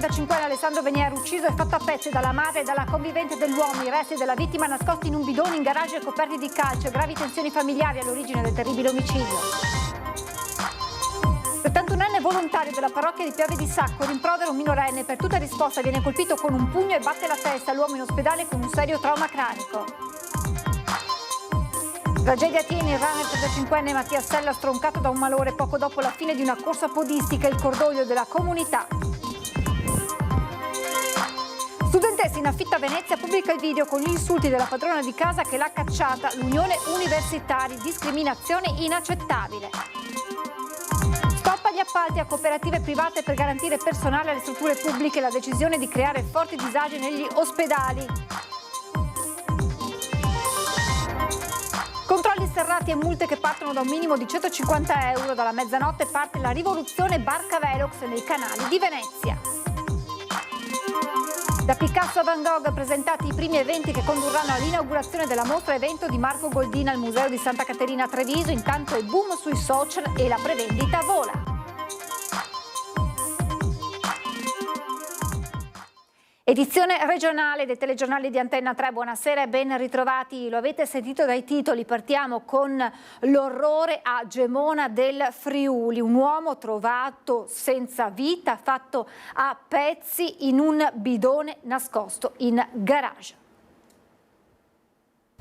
35enne Alessandro Venier, ucciso e fatto a pezzi dalla madre e dalla convivente dell'uomo. I resti della vittima nascosti in un bidone in garage e coperti di calce. Gravi tensioni familiari all'origine del terribile omicidio. 71enne volontario della parrocchia di Piave di Sacco rimprovera un minorenne. Per tutta risposta viene colpito con un pugno e batte la testa. L'uomo in ospedale con un serio trauma cranico. Tragedia tiene il runner 35enne Mattia Sella stroncato da un malore poco dopo la fine di una corsa podistica. Il cordoglio della comunità. Studentessa in affitto a Venezia pubblica il video con gli insulti della padrona di casa che l'ha cacciata. L'Unione Universitari, discriminazione inaccettabile. Stop agli appalti a cooperative private per garantire personale alle strutture pubbliche. La decisione di creare forti disagi negli ospedali. Controlli serrati e multe che partono da un minimo di 150 euro. Dalla mezzanotte parte la rivoluzione Barca Velox nei canali di Venezia. Da Picasso a Van Gogh presentati i primi eventi che condurranno all'inaugurazione della mostra evento di Marco Goldina al Museo di Santa Caterina a Treviso. Intanto il boom sui social e la prevendita vola. Edizione regionale dei telegiornali di Antenna 3, buonasera e ben ritrovati. Lo avete sentito dai titoli, partiamo con l'orrore a Gemona del Friuli. Un uomo trovato senza vita, fatto a pezzi in un bidone nascosto in garage.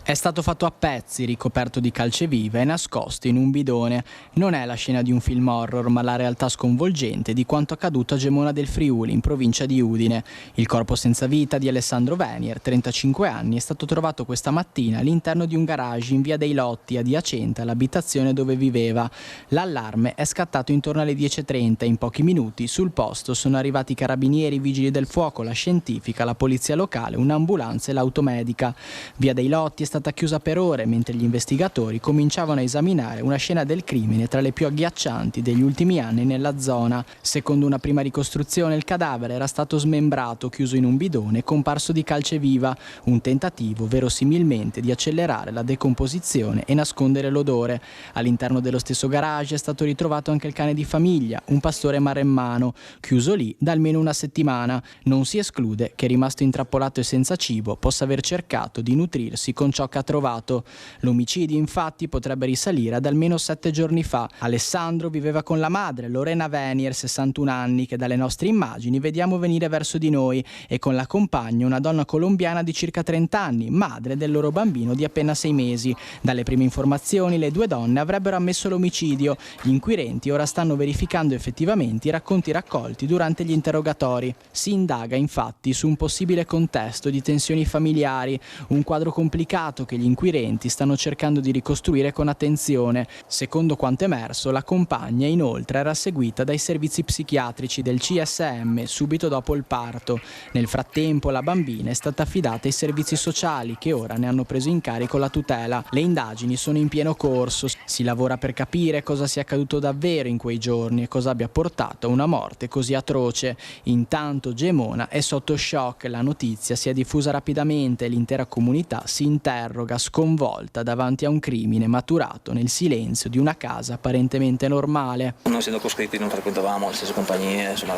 È stato fatto a pezzi, ricoperto di calceviva e nascosto in un bidone. Non è la scena di un film horror, ma la realtà sconvolgente di quanto accaduto a Gemona del Friuli, in provincia di Udine. Il corpo senza vita di Alessandro Venier, 35 anni, è stato trovato questa mattina all'interno di un garage in via dei Lotti, adiacente all'abitazione dove viveva. L'allarme è scattato intorno alle 10:30 e in pochi minuti sul posto sono arrivati i carabinieri, i vigili del fuoco, la scientifica, la polizia locale, un'ambulanza e l'automedica. Via dei Lotti è stata chiusa per ore mentre gli investigatori cominciavano a esaminare una scena del crimine tra le più agghiaccianti degli ultimi anni nella zona. Secondo una prima ricostruzione il cadavere era stato smembrato, chiuso in un bidone comparso di calceviva, un tentativo verosimilmente di accelerare la decomposizione e nascondere l'odore. All'interno dello stesso garage è stato ritrovato anche il cane di famiglia, un pastore maremmano, chiuso lì da almeno una settimana. Non si esclude che, rimasto intrappolato e senza cibo, possa aver cercato di nutrirsi con ciò che ha trovato. L'omicidio infatti potrebbe risalire ad almeno 7 giorni fa. Alessandro viveva con la madre, Lorena Venier, 61 anni, che dalle nostre immagini vediamo venire verso di noi, e con la compagna, una donna colombiana di circa 30 anni, madre del loro bambino di appena 6 mesi. Dalle prime informazioni le due donne avrebbero ammesso l'omicidio. Gli inquirenti ora stanno verificando effettivamente i racconti raccolti durante gli interrogatori. Si indaga infatti su un possibile contesto di tensioni familiari, un quadro complicato che gli inquirenti stanno cercando di ricostruire con attenzione. Secondo quanto emerso, la compagna inoltre era seguita dai servizi psichiatrici del CSM subito dopo il parto. Nel frattempo la bambina è stata affidata ai servizi sociali che ora ne hanno preso in carico la tutela. Le indagini sono in pieno corso, si lavora per capire cosa sia accaduto davvero in quei giorni e cosa abbia portato a una morte così atroce. Intanto Gemona è sotto shock, la notizia si è diffusa rapidamente e l'intera comunità si interroga sconvolta davanti a un crimine maturato nel silenzio di una casa apparentemente normale. Non essendo coscritti non frequentavamo le stesse compagnie, insomma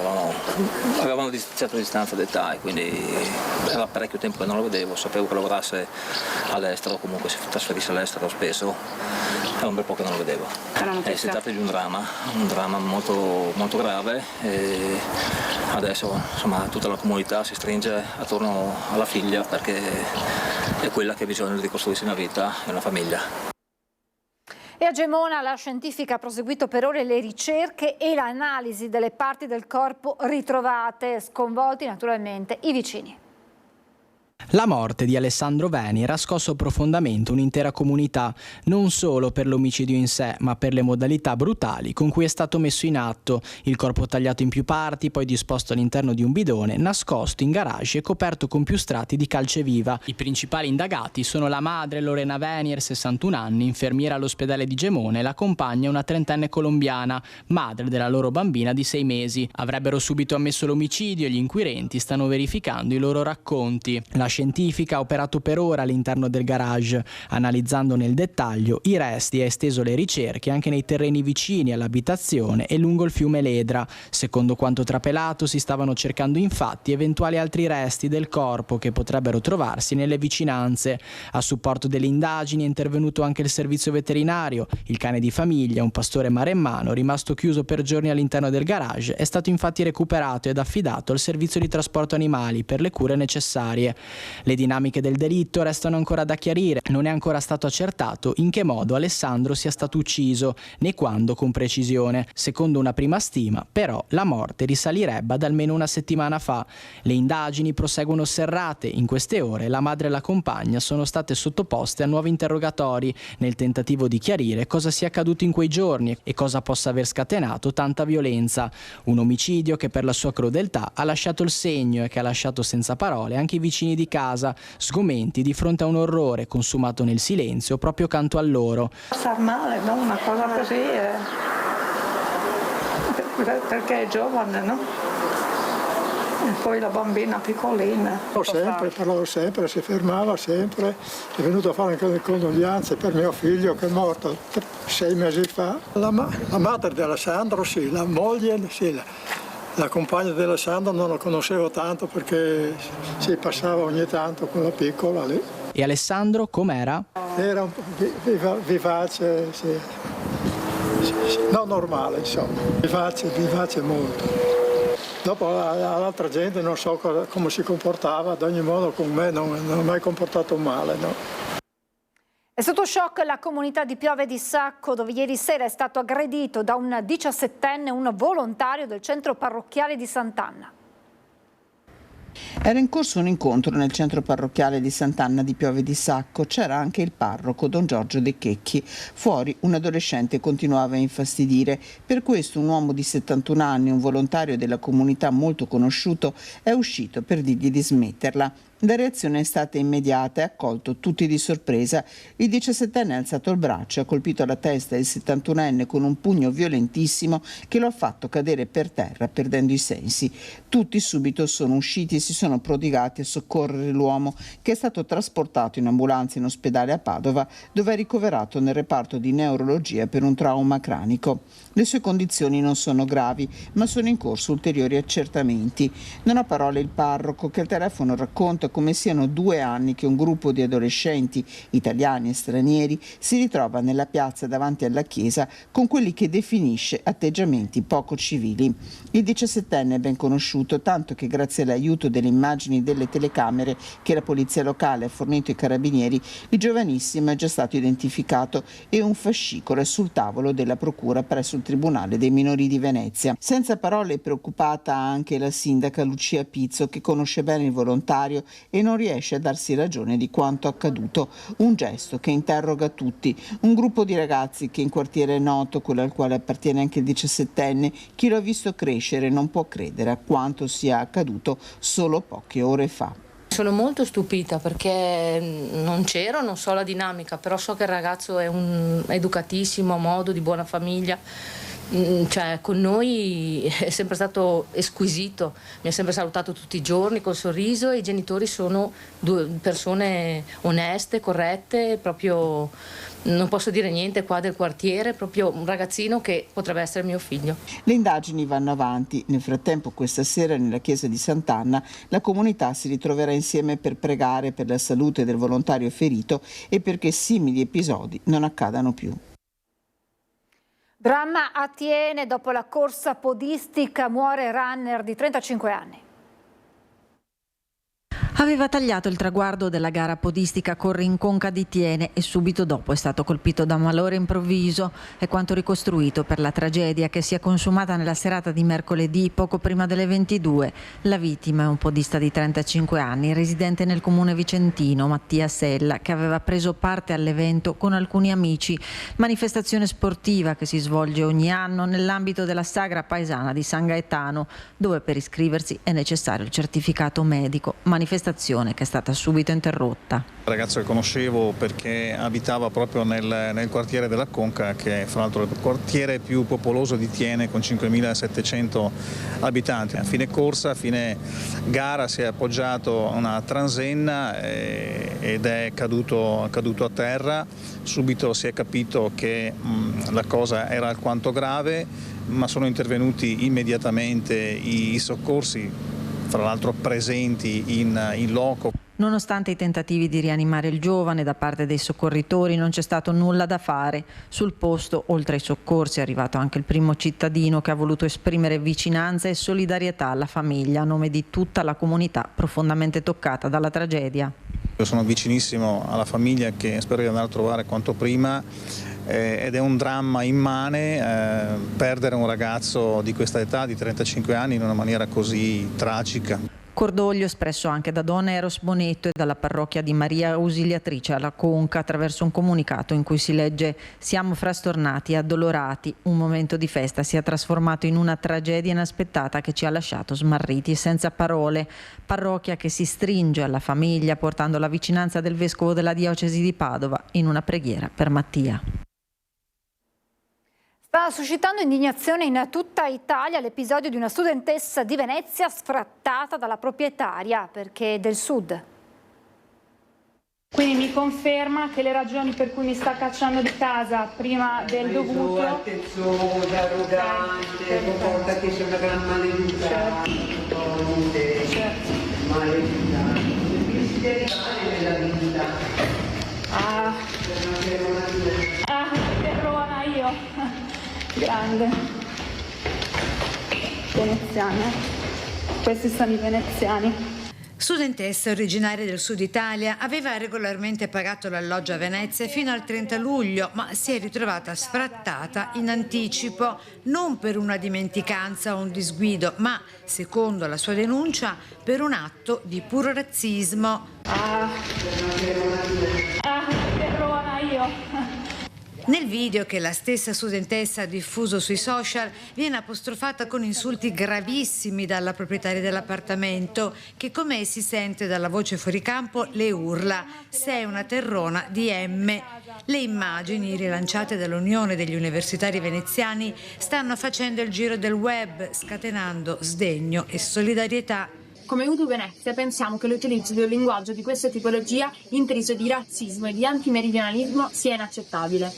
avevamo una certa distanza d'età e quindi era parecchio tempo che non lo vedevo, sapevo che lavorasse all'estero, comunque si trasferisse all'estero spesso, era un bel po' che non lo vedevo. Si tratta di un dramma molto, molto grave e adesso insomma tutta la comunità si stringe attorno alla figlia perché è quella che ha bisogno di ricostruirsi una vita e una famiglia. E a Gemona la scientifica ha proseguito per ore le ricerche e l'analisi delle parti del corpo ritrovate, sconvolti naturalmente i vicini. La morte di Alessandro Venier ha scosso profondamente un'intera comunità, non solo per l'omicidio in sé, ma per le modalità brutali con cui è stato messo in atto. Il corpo tagliato in più parti, poi disposto all'interno di un bidone, nascosto in garage e coperto con più strati di calceviva. I principali indagati sono la madre, Lorena Venier, 61 anni, infermiera all'ospedale di Gemona, e la compagna, una 30enne colombiana, madre della loro bambina di 6 mesi. Avrebbero subito ammesso l'omicidio e gli inquirenti stanno verificando i loro racconti. La Una scientifica ha operato per ore all'interno del garage. Analizzando nel dettaglio i resti, ha esteso le ricerche anche nei terreni vicini all'abitazione e lungo il fiume Ledra. Secondo quanto trapelato, si stavano cercando infatti eventuali altri resti del corpo che potrebbero trovarsi nelle vicinanze. A supporto delle indagini è intervenuto anche il servizio veterinario. Il cane di famiglia, un pastore maremmano, rimasto chiuso per giorni all'interno del garage, è stato infatti recuperato ed affidato al servizio di trasporto animali per le cure necessarie. Le dinamiche del delitto restano ancora da chiarire. Non è ancora stato accertato in che modo Alessandro sia stato ucciso, né quando con precisione. Secondo una prima stima, però, la morte risalirebbe ad almeno una settimana fa. Le indagini proseguono serrate. In queste ore la madre e la compagna sono state sottoposte a nuovi interrogatori nel tentativo di chiarire cosa sia accaduto in quei giorni e cosa possa aver scatenato tanta violenza. Un omicidio che per la sua crudeltà ha lasciato il segno e che ha lasciato senza parole anche i vicini di casa, sgomenti di fronte a un orrore consumato nel silenzio proprio accanto a loro. Sta male, no? Una cosa così perché è giovane, no? E poi la bambina piccolina. Parlavo sempre, si fermava sempre, è venuto a fare anche le condoglianze per mio figlio che è morto 6 mesi fa. La madre di Alessandro sì, la moglie sì, la compagna di Alessandro non la conoscevo tanto perché si passava ogni tanto con la piccola lì. E Alessandro com'era? Era un po' vivace, sì. Non normale insomma, vivace molto. Dopo l'altra gente non so come si comportava, ad ogni modo con me non ha mai comportato male. No? È sotto shock la comunità di Piove di Sacco, dove ieri sera è stato aggredito da un 17enne, un volontario del centro parrocchiale di Sant'Anna. Era in corso un incontro nel centro parrocchiale di Sant'Anna di Piove di Sacco. C'era anche il parroco, don Giorgio De Checchi. Fuori un adolescente continuava a infastidire. Per questo un uomo di 71 anni, un volontario della comunità molto conosciuto, è uscito per dirgli di smetterla. La reazione è stata immediata e ha colto tutti di sorpresa. Il 17enne ha alzato il braccio e ha colpito alla testa il 71enne con un pugno violentissimo che lo ha fatto cadere per terra perdendo i sensi. Tutti subito sono usciti e si sono prodigati a soccorrere l'uomo, che è stato trasportato in ambulanza in ospedale a Padova, dove è ricoverato nel reparto di neurologia per un trauma cranico. Le sue condizioni non sono gravi, ma sono in corso ulteriori accertamenti. Non ha parole il parroco, che al telefono racconta come siano 2 anni che un gruppo di adolescenti, italiani e stranieri, si ritrova nella piazza davanti alla chiesa con quelli che definisce atteggiamenti poco civili. Il 17enne è ben conosciuto, tanto che grazie all'aiuto delle immagini delle telecamere che la polizia locale ha fornito ai carabinieri, il giovanissimo è già stato identificato e un fascicolo è sul tavolo della procura presso il Tribunale dei minori di Venezia. Senza parole è preoccupata anche la sindaca Lucia Pizzo, che conosce bene il volontario e non riesce a darsi ragione di quanto accaduto. Un gesto che interroga tutti. Un gruppo di ragazzi che in quartiere è noto, quello al quale appartiene anche il 17enne, chi lo ha visto crescere non può credere a quanto sia accaduto solo poche ore fa. Sono molto stupita perché non c'ero, non so la dinamica, però so che il ragazzo è educatissimo, a modo, di buona famiglia. Cioè, con noi è sempre stato squisito, mi ha sempre salutato tutti i giorni col sorriso e i genitori sono 2 persone oneste, corrette, proprio non posso dire niente qua del quartiere, proprio un ragazzino che potrebbe essere mio figlio. Le indagini vanno avanti. Nel frattempo questa sera nella chiesa di Sant'Anna la comunità si ritroverà insieme per pregare per la salute del volontario ferito e perché simili episodi non accadano più. Dramma a Thiene, dopo la corsa podistica muore runner di 35 anni. Aveva tagliato il traguardo della gara podistica Corrinconca di Thiene e subito dopo è stato colpito da un malore improvviso. È quanto ricostruito per la tragedia che si è consumata nella serata di mercoledì poco prima delle 22. La vittima è un podista di 35 anni, residente nel comune vicentino, Mattia Sella, che aveva preso parte all'evento con alcuni amici. Manifestazione sportiva che si svolge ogni anno nell'ambito della sagra paesana di San Gaetano, dove per iscriversi è necessario il certificato medico. Manifestazione manifestazione che è stata subito interrotta. Il ragazzo che conoscevo perché abitava proprio nel quartiere della Conca, che è fra l'altro il quartiere più popoloso di Thiene con 5.700 abitanti. A fine corsa, a fine gara si è appoggiato a una transenna ed è caduto a terra. Subito si è capito che la cosa era alquanto grave, ma sono intervenuti immediatamente i soccorsi, fra l'altro presenti in loco. Nonostante i tentativi di rianimare il giovane da parte dei soccorritori, non c'è stato nulla da fare. Sul posto, oltre ai soccorsi, è arrivato anche il primo cittadino che ha voluto esprimere vicinanza e solidarietà alla famiglia a nome di tutta la comunità profondamente toccata dalla tragedia. Io sono vicinissimo alla famiglia, che spero di andare a trovare quanto prima, ed è un dramma immane perdere un ragazzo di questa età, di 35 anni, in una maniera così tragica. Cordoglio espresso anche da Don Eros Bonetto e dalla parrocchia di Maria Ausiliatrice alla Conca attraverso un comunicato in cui si legge: siamo frastornati e addolorati, un momento di festa si è trasformato in una tragedia inaspettata che ci ha lasciato smarriti e senza parole. Parrocchia che si stringe alla famiglia portando la vicinanza del vescovo della diocesi di Padova in una preghiera per Mattia. Sta suscitando indignazione in tutta Italia l'episodio di una studentessa di Venezia sfrattata dalla proprietaria perché è del sud. Quindi mi conferma che le ragioni per cui mi sta cacciando di casa prima del dovuto... Attenziosa, arrogante, comportati, sei una gran maleducata, maleducata. Si deve fare nella vita. Terrona io. Grande. Veneziana. Questi sono i veneziani. Studentessa originaria del sud Italia, aveva regolarmente pagato l'alloggio a Venezia fino al 30 luglio, ma si è ritrovata sfrattata in anticipo, non per una dimenticanza o un disguido, ma, secondo la sua denuncia, per un atto di puro razzismo. Terrona io. Nel video che la stessa studentessa ha diffuso sui social viene apostrofata con insulti gravissimi dalla proprietaria dell'appartamento che, come si sente dalla voce fuori campo, le urla: sei una terrona di M. Le immagini rilanciate dall'Unione degli Universitari Veneziani stanno facendo il giro del web, scatenando sdegno e solidarietà. Come UDU Venezia pensiamo che l'utilizzo di un linguaggio di questa tipologia intriso di razzismo e di antimeridionalismo sia inaccettabile.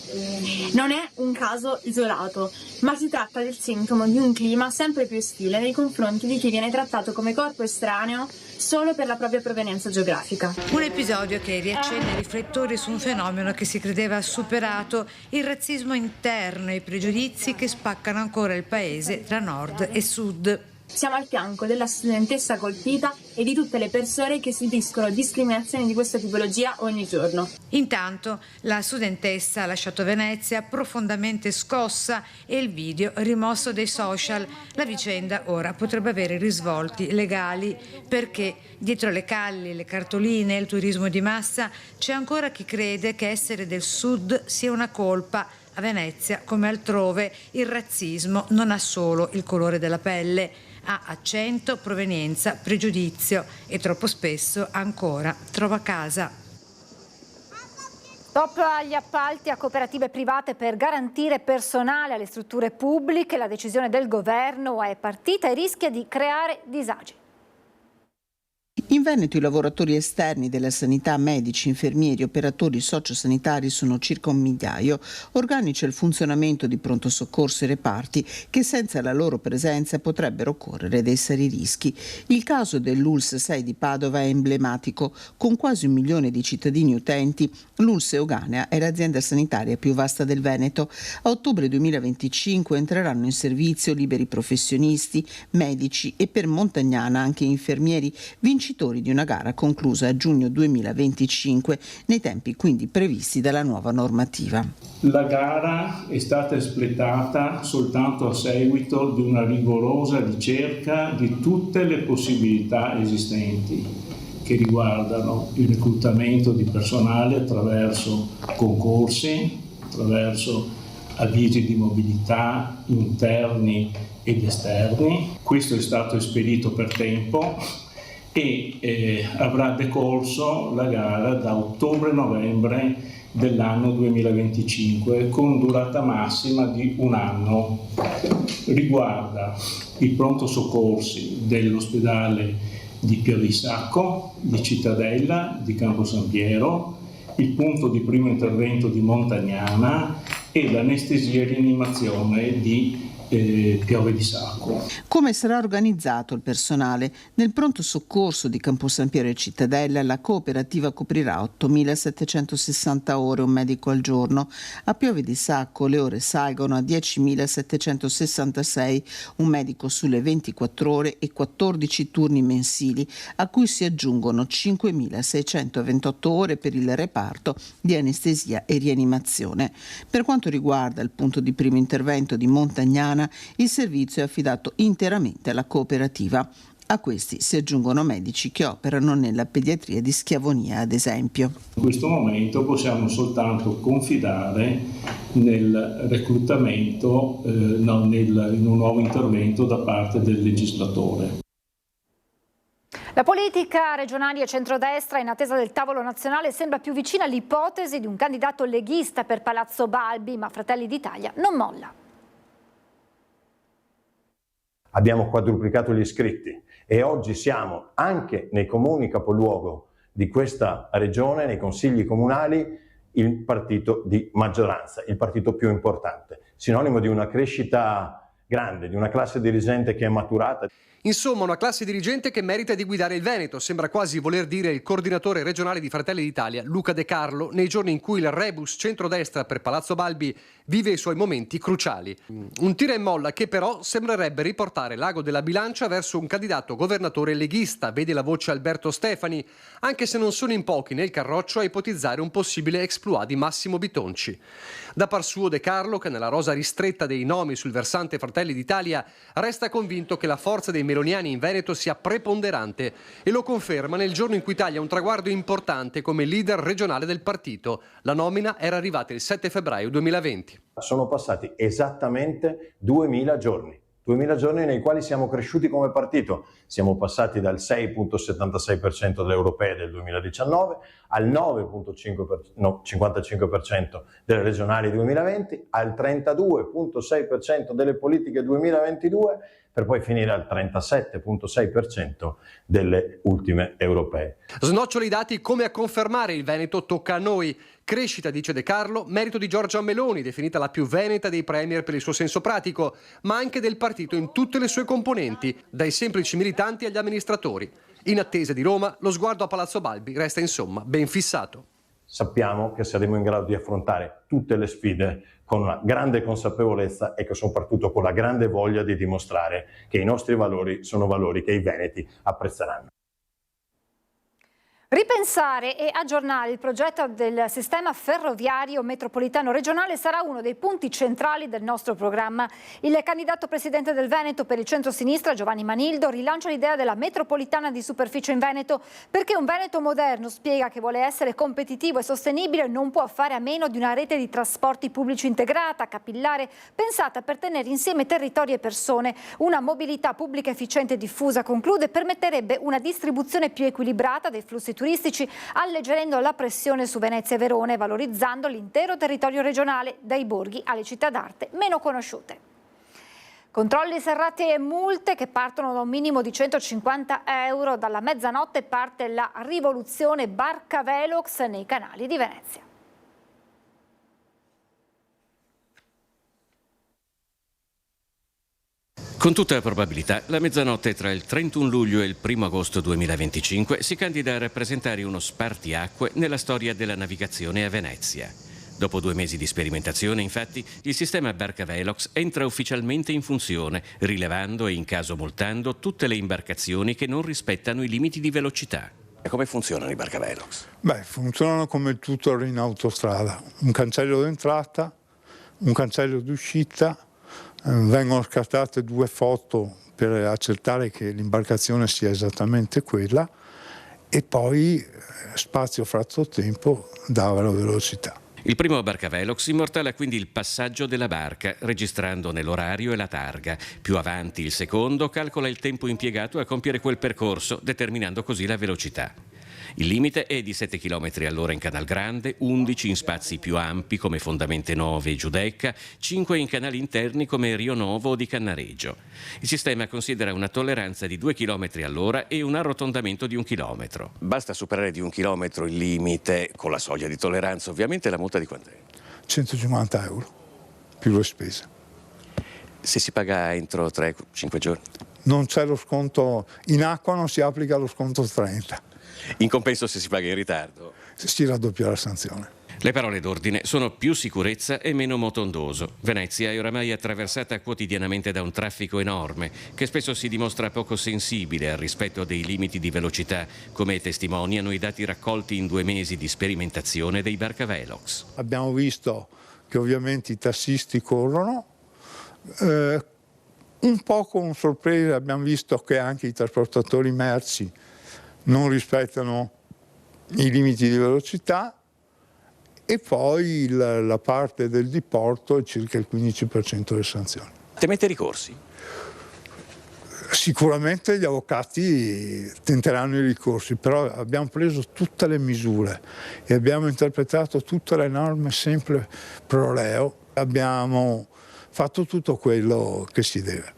Non è un caso isolato, ma si tratta del sintomo di un clima sempre più ostile nei confronti di chi viene trattato come corpo estraneo solo per la propria provenienza geografica. Un episodio che riaccende i riflettori su un fenomeno che si credeva superato, il razzismo interno e i pregiudizi che spaccano ancora il paese tra nord e sud. Siamo al fianco della studentessa colpita e di tutte le persone che subiscono discriminazioni di questa tipologia ogni giorno. Intanto la studentessa ha lasciato Venezia profondamente scossa e il video rimosso dai social. La vicenda ora potrebbe avere risvolti legali perché dietro le calli, le cartoline e il turismo di massa c'è ancora chi crede che essere del sud sia una colpa. A Venezia, come altrove, il razzismo non ha solo il colore della pelle, ha accento, provenienza, pregiudizio e troppo spesso ancora trova casa. Stop agli appalti a cooperative private per garantire personale alle strutture pubbliche. La decisione del governo è partita e rischia di creare disagi. In Veneto i lavoratori esterni della sanità, medici, infermieri, operatori sociosanitari sono circa 1 migliaio, organici al funzionamento di pronto soccorso e reparti che senza la loro presenza potrebbero correre dei seri rischi. Il caso dell'ULSS 6 di Padova è emblematico. Con quasi 1 milione di cittadini utenti, l'ULSS Euganea è l'azienda sanitaria più vasta del Veneto. A ottobre 2025 entreranno in servizio liberi professionisti, medici e per Montagnana anche infermieri, vincitori di una gara conclusa a giugno 2025, nei tempi quindi previsti dalla nuova normativa. La gara è stata espletata soltanto a seguito di una rigorosa ricerca di tutte le possibilità esistenti che riguardano il reclutamento di personale attraverso concorsi, attraverso avvisi di mobilità interni ed esterni. Questo è stato esperito per tempo e avrà decorso la gara da ottobre-novembre dell'anno 2025 con durata massima di 1 anno. Riguarda i pronto soccorsi dell'ospedale di Pieve di Sacco, di Cittadella, di Campo San Piero, il punto di primo intervento di Montagnana e l'anestesia e rianimazione di Piove di Sacco. Come sarà organizzato il personale? Nel pronto soccorso di Campo San Piero e Cittadella la cooperativa coprirà 8.760 ore, un medico al giorno. A Piove di Sacco le ore salgono a 10.766, un medico sulle 24 ore e 14 turni mensili, a cui si aggiungono 5.628 ore per il reparto di anestesia e rianimazione. Per quanto riguarda il punto di primo intervento di Montagnana, il servizio è affidato interamente alla cooperativa. A questi si aggiungono medici che operano nella pediatria di Schiavonia, ad esempio. In questo momento possiamo soltanto confidare nel reclutamento, in un nuovo intervento da parte del legislatore. La politica regionale e centrodestra, in attesa del tavolo nazionale, sembra più vicina all'ipotesi di un candidato leghista per Palazzo Balbi, ma Fratelli d'Italia non molla. Abbiamo quadruplicato gli iscritti e oggi siamo anche nei comuni capoluogo di questa regione, nei consigli comunali, il partito di maggioranza, il partito più importante, sinonimo di una crescita grande, di una classe dirigente che è maturata. Insomma, una classe dirigente che merita di guidare il Veneto, sembra quasi voler dire il coordinatore regionale di Fratelli d'Italia, Luca De Carlo, nei giorni in cui il rebus centrodestra per Palazzo Balbi vive i suoi momenti cruciali. Un tira e molla che però sembrerebbe riportare l'ago della bilancia verso un candidato governatore leghista, vede la voce Alberto Stefani, anche se non sono in pochi nel carroccio a ipotizzare un possibile exploit di Massimo Bitonci. Da par suo De Carlo, che nella rosa ristretta dei nomi sul versante Fratelli d'Italia, resta convinto che la forza dei meloniani in Veneto sia preponderante e lo conferma nel giorno in cui taglia un traguardo importante come leader regionale del partito. La nomina era arrivata il 7 febbraio 2020. Sono passati esattamente 2000 giorni. 2000 giorni nei quali siamo cresciuti come partito. Siamo passati dal 6,76% delle europee del 2019 al 9,55% delle regionali 2020, al 32,6% delle politiche 2022, per poi finire al 37,6% delle ultime europee. Snoccioli i dati come a confermare il Veneto tocca a noi. Crescita, dice De Carlo, merito di Giorgia Meloni, definita la più veneta dei premier per il suo senso pratico, ma anche del partito in tutte le sue componenti, dai semplici militanti agli amministratori. In attesa di Roma, lo sguardo a Palazzo Balbi resta insomma ben fissato. Sappiamo che saremo in grado di affrontare tutte le sfide con una grande consapevolezza e che soprattutto con la grande voglia di dimostrare che i nostri valori sono valori che i veneti apprezzeranno. Ripensare e aggiornare il progetto del sistema ferroviario metropolitano regionale sarà uno dei punti centrali del nostro programma. Il candidato presidente del Veneto per il centro-sinistra, Giovanni Manildo, rilancia l'idea della metropolitana di superficie in Veneto perché un Veneto moderno, spiega, che vuole essere competitivo e sostenibile non può fare a meno di una rete di trasporti pubblici integrata, capillare, pensata per tenere insieme territori e persone. Una mobilità pubblica efficiente e diffusa, conclude, permetterebbe una distribuzione più equilibrata dei flussi turistici, alleggerendo la pressione su Venezia e Verona e valorizzando l'intero territorio regionale, dai borghi alle città d'arte meno conosciute. Controlli serrati e multe che partono da un minimo di 150 euro. Dalla mezzanotte parte la rivoluzione barca velox nei canali di Venezia. Con tutta probabilità, la mezzanotte tra il 31 luglio e il 1 agosto 2025 si candida a rappresentare uno spartiacque nella storia della navigazione a Venezia. Dopo 2 mesi di sperimentazione, infatti, il sistema Barca Velox entra ufficialmente in funzione, rilevando e in caso multando tutte le imbarcazioni che non rispettano i limiti di velocità. E come funzionano i Barca Velox? Funzionano come il tutor in autostrada. Un cancello d'entrata, un cancello d'uscita. Vengono scattate 2 foto per accertare che l'imbarcazione sia esattamente quella e poi spazio fratto tempo dà la velocità. Il primo Barcavelox immortala quindi il passaggio della barca, registrandone l'orario e la targa. Più avanti il secondo calcola il tempo impiegato a compiere quel percorso, determinando così la velocità. Il limite è di 7 km all'ora in Canal Grande, 11 in spazi più ampi come Fondamente Nove e Giudecca, 5 in canali interni come Rio Novo o di Cannareggio. Il sistema considera una tolleranza di 2 km all'ora e un arrotondamento di 1 chilometro. Basta superare di 1 chilometro il limite con la soglia di tolleranza, ovviamente la multa di quant'è? 150 euro più le spese. Se si paga entro 3-5 giorni? Non c'è lo sconto, in acqua non si applica lo sconto 30. In compenso se si paga in ritardo? Si raddoppia la sanzione. Le parole d'ordine sono più sicurezza e meno motondoso. Venezia è oramai attraversata quotidianamente da un traffico enorme che spesso si dimostra poco sensibile al rispetto dei limiti di velocità, come testimoniano i dati raccolti in 2 mesi di sperimentazione dei Barcavelox. Abbiamo visto che ovviamente i tassisti corrono, un po' con sorpresa abbiamo visto che anche i trasportatori merci non rispettano i limiti di velocità e poi la parte del diporto è circa il 15% delle sanzioni. Temete ricorsi? Sicuramente gli avvocati tenteranno i ricorsi, però abbiamo preso tutte le misure e abbiamo interpretato tutte le norme sempre pro reo, abbiamo fatto tutto quello che si deve.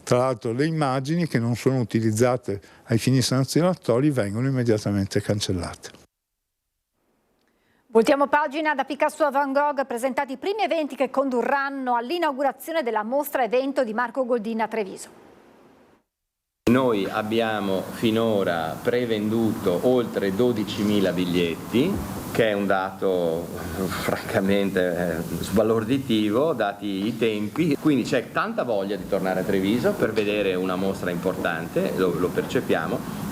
Tra l'altro le immagini che non sono utilizzate ai fini sanzionatori vengono immediatamente cancellate. Voltiamo pagina. Da Picasso a Van Gogh, presentati i primi eventi che condurranno all'inaugurazione della mostra evento di Marco Goldin a Treviso. Noi abbiamo finora prevenduto oltre 12.000 biglietti, che è un dato francamente sbalorditivo, dati i tempi, quindi c'è tanta voglia di tornare a Treviso per vedere una mostra importante, lo percepiamo.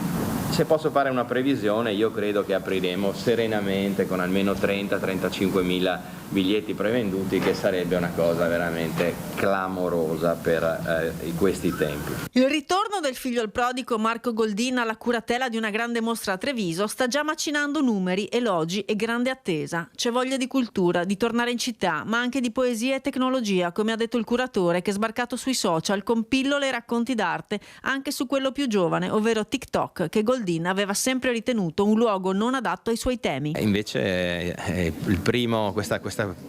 Se posso fare una previsione, io credo che apriremo serenamente con almeno 30-35.000 biglietti prevenduti, che sarebbe una cosa veramente clamorosa per questi tempi. Il ritorno del figlio il prodigo Marco Goldin alla curatela di una grande mostra a Treviso sta già macinando numeri, elogi e grande attesa. C'è voglia di cultura, di tornare in città, ma anche di poesia e tecnologia, come ha detto il curatore, che è sbarcato sui social con pillole e racconti d'arte anche su quello più giovane, ovvero TikTok, che Goldin aveva sempre ritenuto un luogo non adatto ai suoi temi. Invece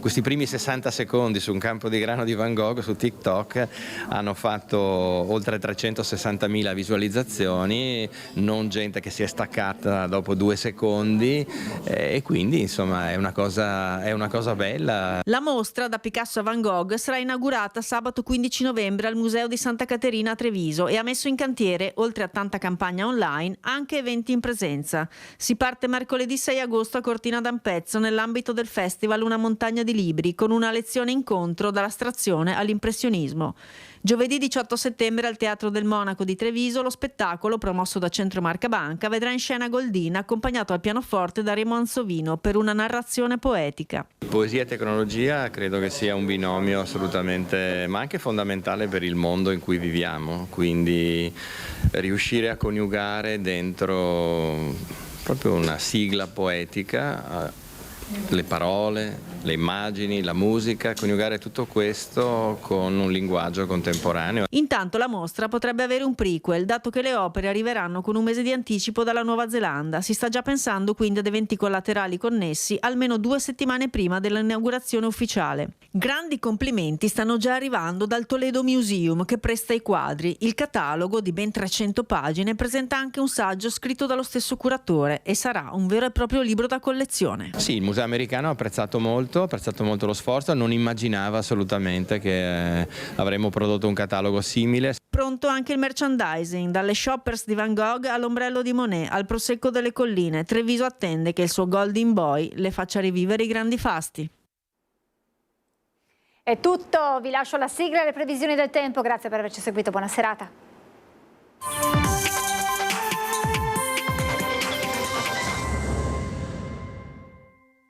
questi primi 60 secondi su un campo di grano di Van Gogh su TikTok hanno fatto oltre 360.000 visualizzazioni, non gente che si è staccata dopo 2 secondi, e quindi insomma è una cosa bella. La mostra Da Picasso a Van Gogh sarà inaugurata sabato 15 novembre al Museo di Santa Caterina a Treviso e ha messo in cantiere, oltre a tanta campagna online, anche eventi in presenza. Si parte mercoledì 6 agosto a Cortina d'Ampezzo nell'ambito del festival Una montagna di libri, con una lezione incontro dall'astrazione all'impressionismo. Giovedì 18 settembre al Teatro del Monaco di Treviso lo spettacolo, promosso da Centro Marca Banca, vedrà in scena Goldin accompagnato al pianoforte da Remo Ansovino per una narrazione poetica. Poesia e tecnologia credo che sia un binomio assolutamente, ma anche fondamentale per il mondo in cui viviamo, quindi riuscire a coniugare dentro proprio una sigla poetica le parole, le immagini, la musica, coniugare tutto questo con un linguaggio contemporaneo. Intanto la mostra potrebbe avere un prequel, dato che le opere arriveranno con un mese di anticipo dalla Nuova Zelanda. Si sta già pensando quindi ad eventi collaterali connessi almeno 2 settimane prima dell'inaugurazione ufficiale. Grandi complimenti stanno già arrivando dal Toledo Museum, che presta i quadri. Il catalogo, di ben 300 pagine, presenta anche un saggio scritto dallo stesso curatore e sarà un vero e proprio libro da collezione. Sì, il Museo Americano ha apprezzato molto lo sforzo, non immaginava assolutamente che avremmo prodotto un catalogo simile. Pronto anche il merchandising, dalle shoppers di Van Gogh all'ombrello di Monet, al Prosecco delle Colline. Treviso attende che il suo Golden Boy le faccia rivivere i grandi fasti. È tutto, vi lascio la sigla e le previsioni del tempo. Grazie per averci seguito, buona serata.